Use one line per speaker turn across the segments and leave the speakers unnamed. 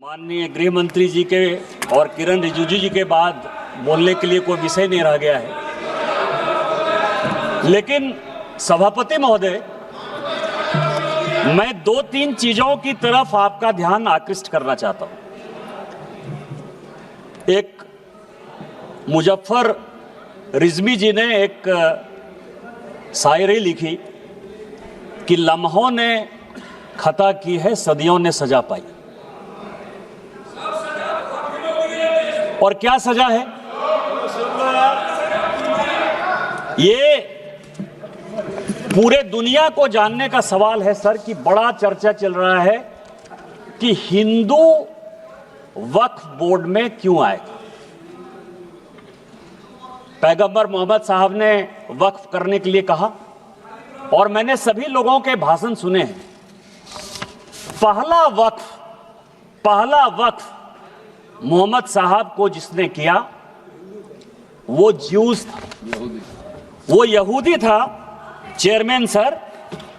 माननीय गृह मंत्री जी के और किरण रिजिजू जी के बाद बोलने के लिए कोई विषय नहीं रह गया है। लेकिन सभापति महोदय, मैं दो तीन चीजों की तरफ आपका ध्यान आकृष्ट करना चाहता हूं। एक, मुजफ्फर रिजवी जी ने एक शायरी लिखी कि लम्हों ने खता की है, सदियों ने सजा पाई। और क्या सजा है? ये पूरे दुनिया को जानने का सवाल है सर, कि बड़ा चर्चा चल रहा है कि हिंदू वक्फ बोर्ड में क्यों आएगा। पैगंबर मोहम्मद साहब ने वक्फ करने के लिए कहा और मैंने सभी लोगों के भाषण सुने हैं। पहला वक्फ मोहम्मद साहब को जिसने किया वो ज्यूस था, वो यहूदी था चेयरमैन सर,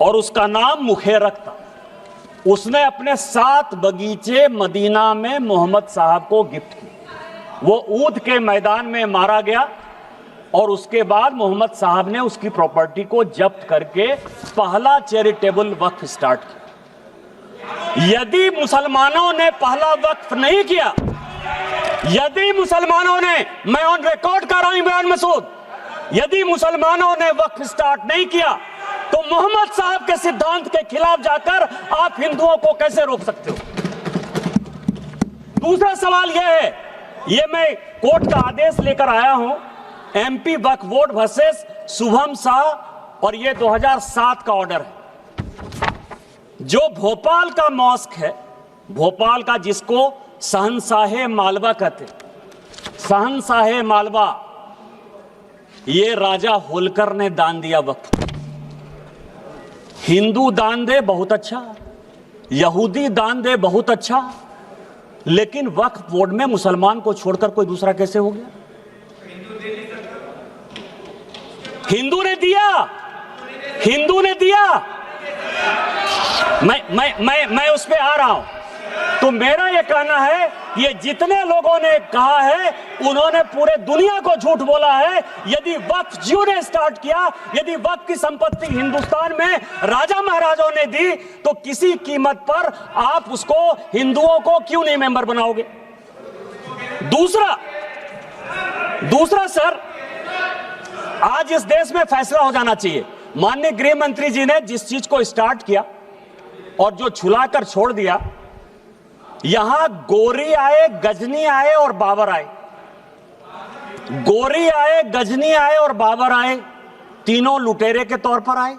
और उसका नाम मुखेरक था। उसने अपने 7 बगीचे मदीना में मोहम्मद साहब को गिफ्ट किए। वो ऊद के मैदान में मारा गया और उसके बाद मोहम्मद साहब ने उसकी प्रॉपर्टी को जब्त करके पहला चैरिटेबल वक्फ स्टार्ट किया। यदि मुसलमानों ने पहला वक्फ नहीं किया, यदि मुसलमानों ने, मैं ऑन रिकॉर्ड कर रहा हूं बयान मसूद, यदि मुसलमानों ने वक्फ स्टार्ट नहीं किया तो मोहम्मद साहब के सिद्धांत के खिलाफ जाकर आप हिंदुओं को कैसे रोक सकते हो? दूसरा सवाल यह है, यह मैं कोर्ट का आदेश लेकर आया हूं, एमपी वक्फ बोर्ड वर्सेस शुभम शाह, और यह 2007 का ऑर्डर है। जो भोपाल का मॉस्क है, भोपाल का, जिसको शहंशाहे मालवा कहते, शहंशाहे मालवा, ये राजा होलकर ने दान दिया वक्फ। हिंदू दान दे बहुत अच्छा, यहूदी दान दे बहुत अच्छा, लेकिन वक्फ बोर्ड में मुसलमान को छोड़कर कोई दूसरा कैसे हो गया? हिंदू ने दिया, हिंदू ने दिया। मैं उस पे आ रहा हूं। तो मेरा यह कहना है, ये जितने लोगों ने कहा है उन्होंने पूरे दुनिया को झूठ बोला है। यदि वक्फ जियो ने स्टार्ट किया, यदि वक्फ की संपत्ति हिंदुस्तान में राजा महाराजाओं ने दी, तो किसी कीमत पर आप उसको, हिंदुओं को क्यों नहीं मेंबर बनाओगे? दूसरा सर, आज इस देश में फैसला हो जाना चाहिए। माननीय गृह मंत्री जी ने जिस चीज को स्टार्ट किया और जो छुलाकर छोड़ दिया, यहां गोरी आए, गजनी आए और बाबर आए, गोरी आए, गजनी आए और बाबर आए, तीनों लुटेरे के तौर पर आए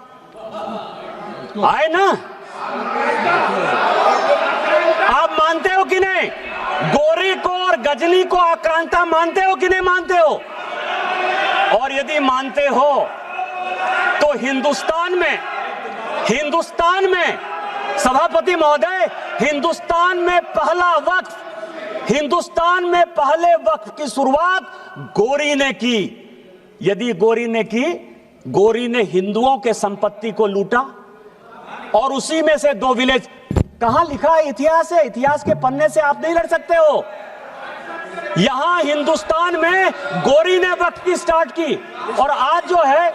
ना? आप मानते हो कि नहीं? गोरी को और गजनी को आक्रांता मानते हो कि नहीं मानते हो? और यदि मानते हो तो हिंदुस्तान में सभापति महोदय, हिंदुस्तान में पहले वक्फ की शुरुआत गोरी ने की। यदि गोरी ने की, गोरी ने हिंदुओं के संपत्ति को लूटा और उसी में से 2 विलेज, कहां लिखा है? इतिहास है, इतिहास के पन्ने से आप नहीं लड़ सकते हो। यहां हिंदुस्तान में गोरी ने वक्फ की स्टार्ट की, और आज जो है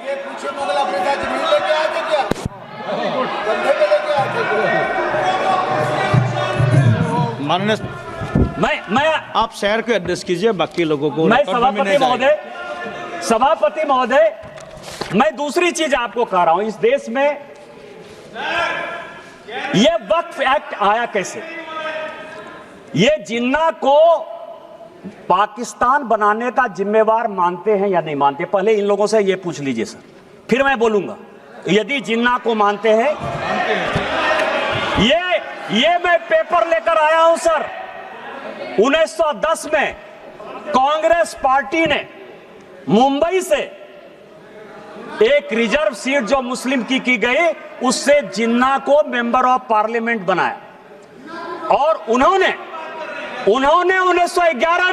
माननीय,
मैं
आप शहर को एड्रेस कीजिए, बाकी लोगों को।
मैं सभापति महोदय, मैं दूसरी चीज आपको कह रहा हूं। इस देश में यह वक्फ एक्ट आया कैसे? ये जिन्ना को पाकिस्तान बनाने का जिम्मेवार मानते हैं या नहीं मानते? पहले इन लोगों से ये पूछ लीजिए सर, फिर मैं बोलूंगा। यदि जिन्ना को मानते हैं, ये मैं पेपर लेकर आया हूं सर। 1910 में कांग्रेस पार्टी ने मुंबई से एक रिजर्व सीट जो मुस्लिम की गई, उससे जिन्ना को मेंबर ऑफ पार्लियामेंट बनाया, और उन्होंने 1911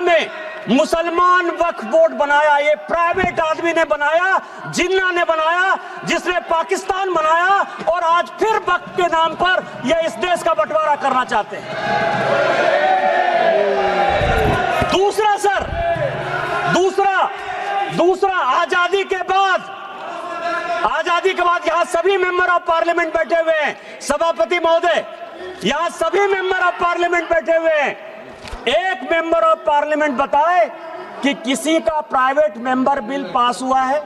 में मुसलमान वक्फ बोर्ड बनाया, ये प्राइवेट आदमी ने बनाया, जिन्ना ने बनाया, जिसने पाकिस्तान बनाया, और आज फिर वक्फ के नाम पर ये इस देश का बंटवारा करना चाहते हैं। दूसरा सर, दूसरा आजादी के बाद यहां सभी मेंबर ऑफ पार्लियामेंट बैठे हुए हैं, सभापति महोदय, यहां सभी मेंबर ऑफ पार्लियामेंट बैठे हुए हैं। एक मेंबर ऑफ पार्लियामेंट बताए कि किसी का प्राइवेट मेंबर बिल पास हुआ है?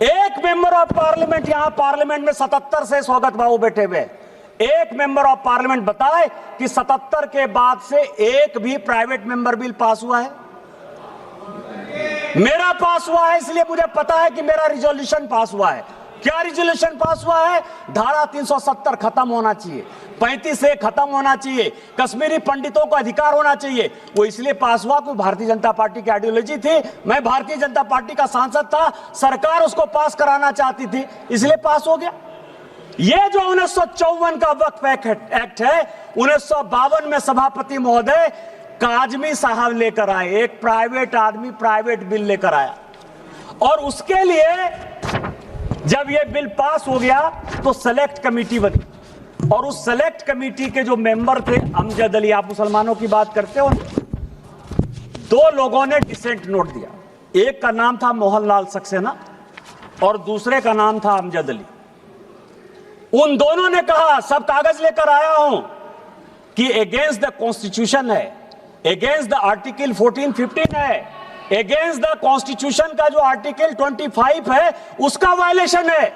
एक मेंबर ऑफ पार्लियामेंट, यहां पार्लियामेंट में 77 से स्वागत बाबू बैठे हुए, एक मेंबर ऑफ पार्लियामेंट बताए कि 77 के बाद से एक भी प्राइवेट मेंबर बिल पास हुआ है? मेरा पास हुआ है, इसलिए मुझे पता है कि मेरा रिजोल्यूशन पास हुआ है। क्या रिजोल्यूशन पास हुआ है? धारा 370 खत्म होना चाहिए, 35 से खत्म होना चाहिए, कश्मीरी पंडितों को अधिकार होना चाहिए। वो इसलिए पास हुआ कि भारतीय जनता पार्टी की आइडियोलॉजी थी, मैं भारतीय जनता पार्टी का सांसद था, सरकार उसको पास कराना चाहती थी, इसलिए पास हो गया। ये जो 1954 का वक्फ एक्ट है, 1952 में सभापति महोदय काजमी साहब लेकर आए, एक प्राइवेट आदमी प्राइवेट बिल लेकर आया, और उसके लिए जब ये बिल पास हो गया तो सेलेक्ट कमेटी बनी, और उस सेलेक्ट कमेटी के जो मेंबर थे, अमजद अली, आप मुसलमानों की बात करते हो, दो लोगों ने डिसेंट नोट दिया। एक का नाम था मोहनलाल सक्सेना और दूसरे का नाम था अमजद अली। उन दोनों ने कहा, सब कागज लेकर आया हूं, कि अगेंस्ट द कॉन्स्टिट्यूशन है, अगेंस्ट द आर्टिकल 14-15 है, अगेंस्ट द कॉन्स्टिट्यूशन का जो आर्टिकल 25 है उसका वायलेशन है।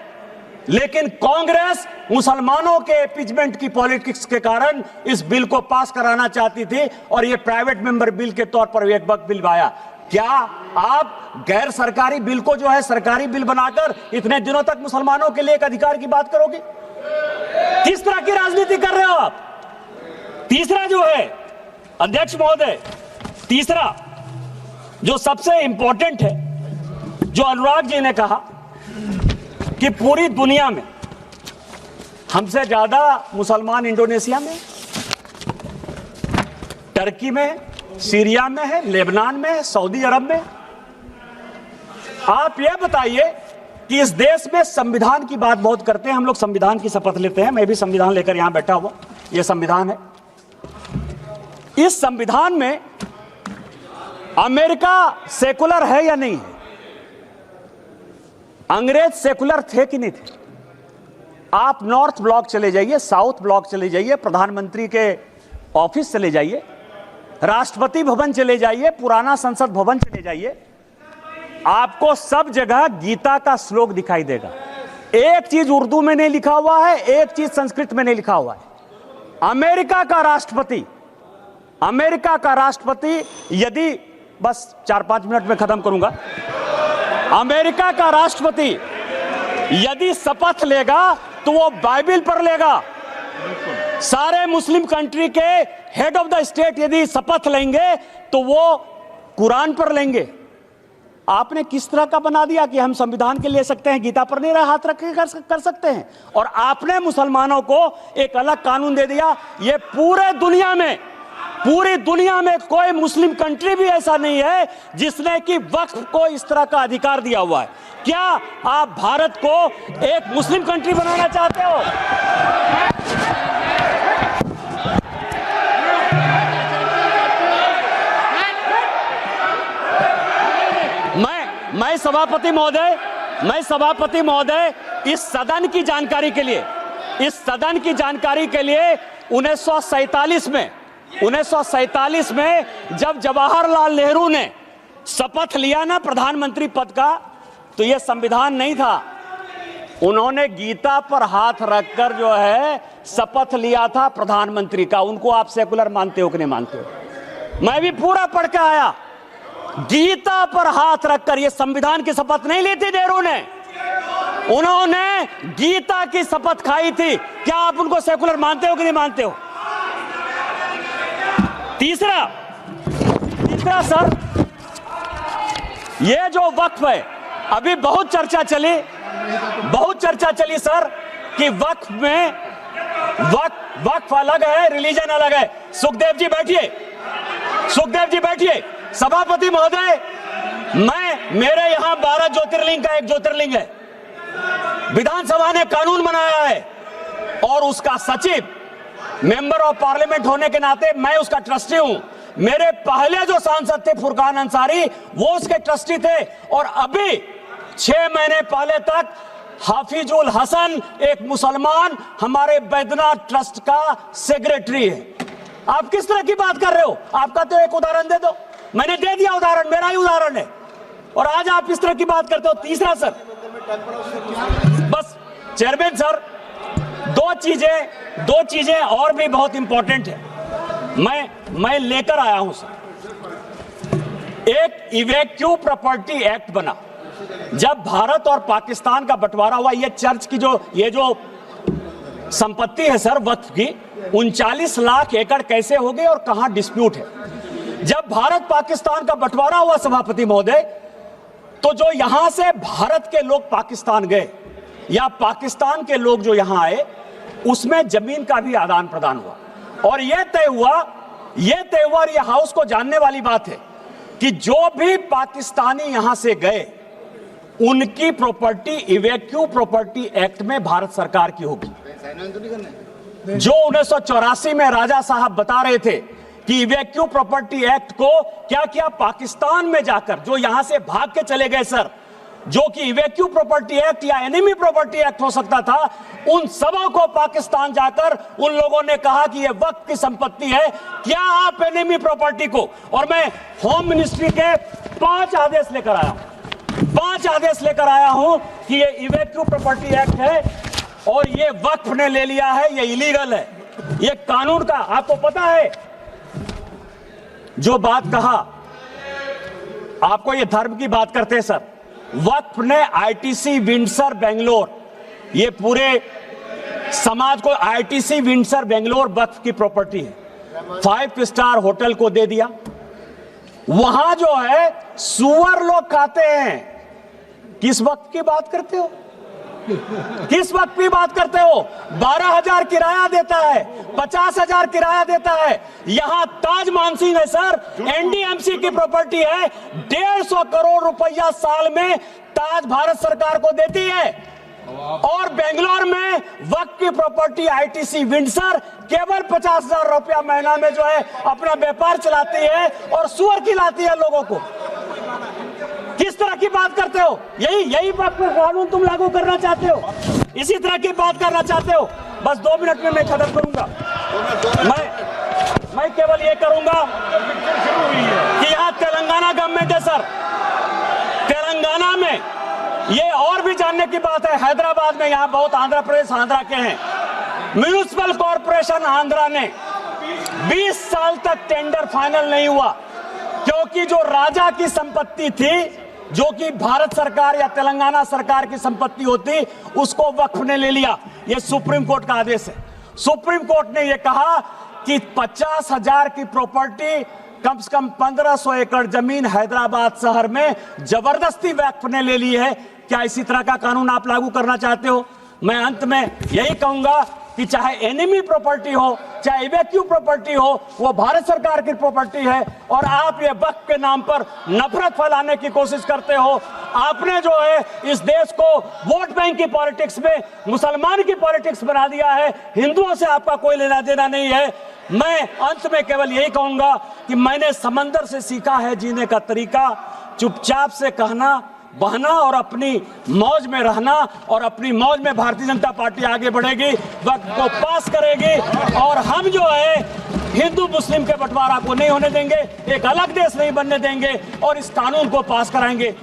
लेकिन कांग्रेस मुसलमानों के इम्पीचमेंट की पॉलिटिक्स के कारण इस बिल को पास कराना चाहती थी, और यह प्राइवेट मेंबर बिल के तौर पर एक वक्त बिल आया। क्या आप गैर सरकारी बिल को जो है सरकारी बिल बनाकर इतने दिनों तक मुसलमानों के लिए एक अधिकार की बात करोगे? किस तरह की राजनीति कर रहे हो आप? तीसरा जो है अध्यक्ष महोदय, तीसरा जो सबसे इंपॉर्टेंट है, जो अनुराग जी ने कहा कि पूरी दुनिया में हमसे ज्यादा मुसलमान इंडोनेशिया में, टर्की में, सीरिया में है, लेबनान में है, सऊदी अरब में। आप यह बताइए कि इस देश में संविधान की बात बहुत करते हैं, हम लोग संविधान की शपथ लेते हैं, मैं भी संविधान लेकर यहां बैठा हुआ, यह संविधान है। इस संविधान में अमेरिका सेकुलर है या नहीं है? अंग्रेज सेकुलर थे कि नहीं थे? आप नॉर्थ ब्लॉक चले जाइए, साउथ ब्लॉक चले जाइए, प्रधानमंत्री के ऑफिस चले जाइए, राष्ट्रपति भवन चले जाइए, पुराना संसद भवन चले जाइए, आपको सब जगह गीता का श्लोक दिखाई देगा। एक चीज उर्दू में नहीं लिखा हुआ है, एक चीज संस्कृत में नहीं लिखा हुआ है। अमेरिका का राष्ट्रपति यदि, बस 4-5 मिनट में खत्म करूंगा, अमेरिका का राष्ट्रपति यदि शपथ लेगा तो वो बाइबल पर लेगा। सारे मुस्लिम कंट्री के हेड ऑफ द स्टेट यदि शपथ लेंगे तो वो कुरान पर लेंगे। आपने किस तरह का बना दिया कि हम संविधान के ले सकते हैं, गीता पर नहीं हाथ रख के कर सकते हैं, और आपने मुसलमानों को एक अलग कानून दे दिया। ये पूरी दुनिया में कोई मुस्लिम कंट्री भी ऐसा नहीं है जिसने कि वक्फ को इस तरह का अधिकार दिया हुआ है। क्या आप भारत को एक मुस्लिम कंट्री बनाना चाहते हो? मैं सभापति महोदय इस सदन की जानकारी के लिए 1947 में जब जवाहरलाल नेहरू ने शपथ लिया ना प्रधानमंत्री पद का, तो यह संविधान नहीं था। उन्होंने गीता पर हाथ रखकर जो है शपथ लिया था प्रधानमंत्री का। उनको आप सेकुलर मानते हो कि नहीं मानते हो? मैं भी पूरा पढ़ के आया। गीता पर हाथ रखकर, यह संविधान की शपथ नहीं ली थी नेहरू ने, उन्होंने गीता की शपथ खाई थी। क्या आप उनको सेकुलर मानते हो कि नहीं मानते हो? तीसरा सर, ये जो वक्फ है, अभी बहुत चर्चा चली सर कि वक्फ में वक्फ अलग है, रिलीजन अलग है। सुखदेव जी बैठिए, सभापति महोदय, मेरे यहां 12 ज्योतिर्लिंग का एक ज्योतिर्लिंग है। विधानसभा ने कानून बनाया है और उसका सचिव मेंबर ऑफ पार्लियामेंट होने के नाते मैं उसका ट्रस्टी हूं। मेरे पहले जो सांसद थे फुरकान अंसारी, वो उसके ट्रस्टी थे, और अभी 6 महीने पहले तक हाफिजुल हसन, एक मुसलमान, हमारे बैद्यनाथ ट्रस्ट का सेक्रेटरी है। आप किस तरह की बात कर रहे हो? आपका तो एक उदाहरण दे दो। मैंने दे दिया उदाहरण, मेरा ही उदाहरण है, और आज आप इस तरह की बात करते हो। तीसरा सर, बस चेयरमैन सर, दो चीजें और भी बहुत इंपॉर्टेंट है, मैं लेकर आया हूं सर। एक इवैक्यू प्रॉपर्टी एक्ट बना। जब भारत और पाकिस्तान का बंटवारा हुआ, ये चर्च की ये जो संपत्ति है सर वक्फ की, 39 लाख एकड़ कैसे हो गई और कहां डिस्प्यूट है? जब भारत पाकिस्तान का बंटवारा हुआ सभापति महोदय, तो जो यहां से भारत के लोग पाकिस्तान गए या पाकिस्तान के लोग जो यहां आए, उसमें जमीन का भी आदान प्रदान हुआ, और यह तय हुआ, और यह हाउस को जानने वाली बात है कि जो भी पाकिस्तानी यहां से गए, उनकी प्रॉपर्टी इवैक्यू प्रॉपर्टी एक्ट में भारत सरकार की होगी। जो 1984 में राजा साहब बता रहे थे कि इवैक्यू प्रॉपर्टी एक्ट को क्या किया, पाकिस्तान में जाकर जो यहां से भाग के चले गए सर, जो कि इवैक्यू प्रॉपर्टी एक्ट या एनिमी प्रॉपर्टी एक्ट हो सकता था, उन सबों को पाकिस्तान जाकर उन लोगों ने कहा कि यह वक्त की संपत्ति है, क्या आप एनिमी प्रॉपर्टी को, और मैं होम मिनिस्ट्री के 5 आदेश लेकर आया हूं, 5 आदेश लेकर आया हूं कि ये इवैक्यू प्रॉपर्टी एक्ट है और ये वक्फ ने ले लिया है, ये इलीगल है, ये कानून का। आपको पता है जो बात कहा, आपको ये धर्म की बात करते हैं सर, वक्फ ने आईटीसी विंडसर बेंगलोर, ये पूरे समाज को आईटीसी विंडसर बेंगलोर वक्फ की प्रॉपर्टी है, 5 स्टार होटल को दे दिया। वहां जो है सुअर लोग खाते हैं। किस वक्त की बात करते हो? किस वक्त की बात करते हो? 12,000 किराया देता है, 50,000 किराया देता है। यहां ताज मानसिंह है सर, एनडीएमसी की प्रॉपर्टी है, 150 करोड़ रुपया साल में ताज भारत सरकार को देती है, और बेंगलोर में वक्त की प्रॉपर्टी आईटीसी विंडसर केवल 50,000 रुपया महीना में जो है अपना व्यापार चलाती है और सुअर खिलाती है लोगों को। किस तरह की बात करते हो? यही वक्त कानून तुम लागू करना चाहते हो, इसी तरह की बात करना चाहते हो। बस 2 मिनट में मैं खत्म करूंगा। मैं केवल ये करूंगा कि यहाँ तेलंगाना गवर्नमेंट है सर, तेलंगाना में ये और भी जानने की बात है, हैदराबाद में यहाँ बहुत आंध्र प्रदेश आंध्रा के हैं, म्युनिसिपल कॉर्पोरेशन आंध्रा ने 20 साल तक टेंडर फाइनल नहीं हुआ, क्योंकि जो राजा की संपत्ति थी, जो कि भारत सरकार या तेलंगाना सरकार की संपत्ति होती, उसको वक्फ ने ले लिया। ये सुप्रीम कोर्ट का आदेश है। सुप्रीम कोर्ट ने यह कहा कि 50,000 की प्रॉपर्टी, कम से कम 1500 एकड़ जमीन हैदराबाद शहर में जबरदस्ती वक्फ ने ले ली है। क्या इसी तरह का कानून आप लागू करना चाहते हो? मैं अंत में यही कहूंगा कि चाहे एनिमी प्रॉपर्टी हो, चाहे इवैक्यू प्रॉपर्टी हो, वो भारत सरकार की प्रॉपर्टी है, और आप ये वक्फ के नाम पर नफरत फैलाने की कोशिश करते हो। आपने जो है इस देश को वोट बैंक की पॉलिटिक्स में मुसलमान की पॉलिटिक्स बना दिया है, हिंदुओं से आपका कोई लेना देना नहीं है। मैं अंत में केवल यही कहूंगा कि मैंने समंदर से सीखा है जीने का तरीका, चुपचाप से कहना, बहना और अपनी मौज में रहना, और अपनी मौज में भारतीय जनता पार्टी आगे बढ़ेगी, वक्त को पास करेगी, और हम जो है हिंदू मुस्लिम के बंटवारा को नहीं होने देंगे, एक अलग देश नहीं बनने देंगे, और इस कानून को पास कराएंगे।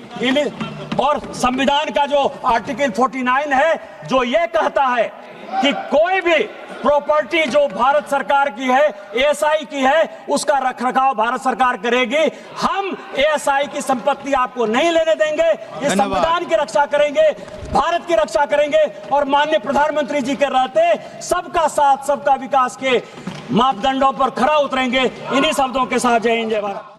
और संविधान का जो आर्टिकल 49 है, जो ये कहता है कि कोई भी प्रॉपर्टी जो भारत सरकार की है, एएसआई की है, उसका रखरखाव भारत सरकार करेगी। हम एएसआई की संपत्ति आपको नहीं लेने देंगे। इस संविधान की रक्षा करेंगे, भारत की रक्षा करेंगे, और माननीय प्रधानमंत्री जी के रहते सबका साथ सबका विकास के मापदंडों पर खरा उतरेंगे। इन्हीं शब्दों के साथ जय हिंद जय भारत।